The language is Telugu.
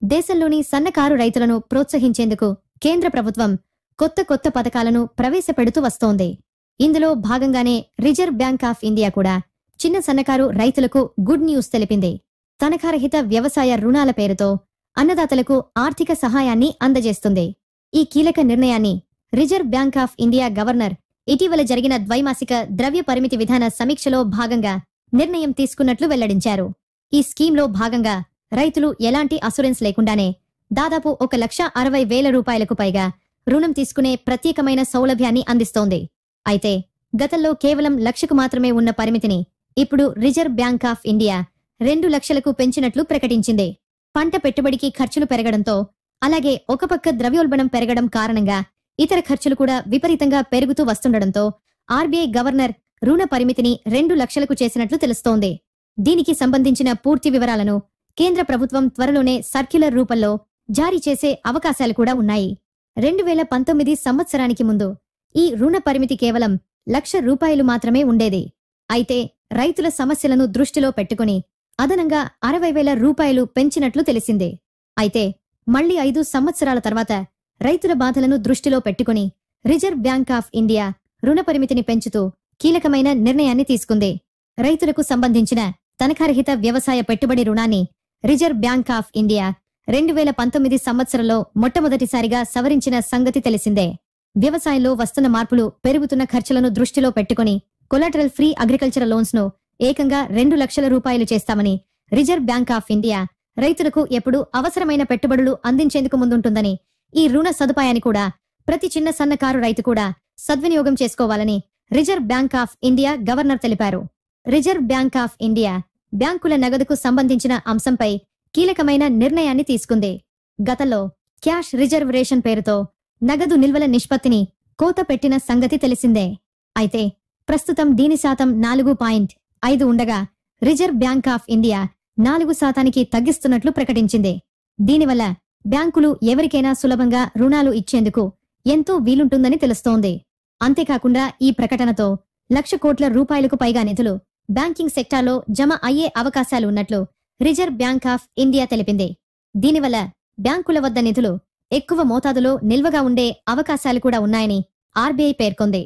దేశంలోని సన్నకారు రైతులను ప్రోత్సహించేందుకు కేంద్ర ప్రభుత్వం కొత్త పథకాలను ప్రవేశపెడుతూ వస్తోంది. ఇందులో భాగంగానే రిజర్వ్ బ్యాంక్ ఆఫ్ ఇండియా కూడా చిన్న సన్నకారు రైతులకు గుడ్ న్యూస్ తెలిపింది. తనఖారహిత వ్యవసాయ రుణాల పేరుతో అన్నదాతలకు ఆర్థిక సహాయాన్ని అందజేస్తుంది. ఈ కీలక నిర్ణయాన్ని reserve bank of India governor ఇటీవల జరిగిన ద్వైమాసిక ద్రవ్య పరిమితి విధాన సమీక్షలో భాగంగా నిర్ణయం తీసుకున్నట్లు వెల్లడించారు. ఈ స్కీమ్లో భాగంగా రైతులు ఎలాంటి అసూరెన్స్ లేకుండానే దాదాపు 1,60,000 రూపాయలకు పైగా రుణం తీసుకునే ప్రత్యేకమైన సౌలభ్యాన్ని అందిస్తోంది. అయితే గతంలో కేవలం 1,00,000కు మాత్రమే ఉన్న పరిమితిని ఇప్పుడు రిజర్వ్ బ్యాంక్ ఆఫ్ ఇండియా 2 లక్షలకు పెంచినట్లు ప్రకటించింది. పంట పెట్టుబడికి ఖర్చులు పెరగడంతో, అలాగే ఒక పక్క ద్రవ్యోల్బణం పెరగడం కారణంగా ఇతర ఖర్చులు కూడా విపరీతంగా పెరుగుతూ వస్తుండడంతో ఆర్బీఐ గవర్నర్ రుణ పరిమితిని 2 లక్షలకు చేసినట్లు తెలుస్తోంది. దీనికి సంబంధించిన పూర్తి వివరాలను కేంద్ర ప్రభుత్వం త్వరలోనే సర్క్యులర్ రూపంలో జారీ చేసే అవకాశాలు కూడా ఉన్నాయి. 2019 సంవత్సరానికి ముందు ఈ రుణ పరిమితి కేవలం 1,00,000 రూపాయలు మాత్రమే ఉండేది. అయితే రైతుల సమస్యలను దృష్టిలో పెట్టుకుని అదనంగా 60,000 రూపాయలు పెంచినట్లు తెలిసిందే. అయితే మళ్లీ 5 సంవత్సరాల తర్వాత రైతుల బాధలను దృష్టిలో పెట్టుకుని రిజర్వ్ బ్యాంక్ ఆఫ్ ఇండియా రుణ పరిమితిని పెంచుతూ కీలకమైన నిర్ణయాన్ని తీసుకుంది. రైతులకు సంబంధించిన తనఖారహిత వ్యవసాయ పెట్టుబడి రుణాన్ని రిజర్వ్ బ్యాంక్ ఆఫ్ ఇండియా 2019 సంవత్సరంలో మొట్టమొదటిసారిగా సవరించిన సంగతి తెలిసిందే. వ్యవసాయంలో వస్తున్న మార్పులు, పెరుగుతున్న ఖర్చులను దృష్టిలో పెట్టుకుని కొలాటరల్ ఫ్రీ అగ్రికల్చరల్ లోన్స్ ను ఏకంగా 2 లక్షల రూపాయలు చేస్తామని రిజర్వ్ బ్యాంక్ ఆఫ్ ఇండియా రైతులకు ఎప్పుడూ అవసరమైన పెట్టుబడులు అందించేందుకు ముందుంటుందని, ఈ రుణ సదుపాయాన్ని కూడా ప్రతి చిన్న సన్నకారు రైతు కూడా సద్వినియోగం చేసుకోవాలని reserve bank of India governor తెలిపారు. రిజర్వ్ బ్యాంక్ ఆఫ్ ఇండియా బ్యాంకుల నగదుకు సంబంధించిన అంశంపై కీలకమైన నిర్ణయాన్ని తీసుకుంది. గతంలో క్యాష్ రిజర్వ్ రేషన్ పేరుతో నగదు నిల్వల నిష్పత్తిని కోత పెట్టిన సంగతి తెలిసిందే. అయితే ప్రస్తుతం దీని శాతం 4.5 ఉండగా రిజర్వ్ బ్యాంక్ ఆఫ్ ఇండియా 4% తగ్గిస్తున్నట్లు ప్రకటించింది. దీనివల్ల బ్యాంకులు ఎవరికైనా సులభంగా రుణాలు ఇచ్చేందుకు ఎంతో వీలుంటుందని తెలుస్తోంది. అంతేకాకుండా ఈ ప్రకటనతో 1,00,000 కోట్ల రూపాయలకు పైగా నిధులు బ్యాంకింగ్ సెక్టార్లో జమ అయ్యే అవకాశాలు ఉన్నట్లు రిజర్వ్ బ్యాంక్ ఆఫ్ ఇండియా తెలిపింది. దీనివల్ల బ్యాంకుల వద్ద నిధులు ఎక్కువ మోతాదులో నిల్వగా ఉండే అవకాశాలు కూడా ఉన్నాయని ఆర్బీఐ పేర్కొంది.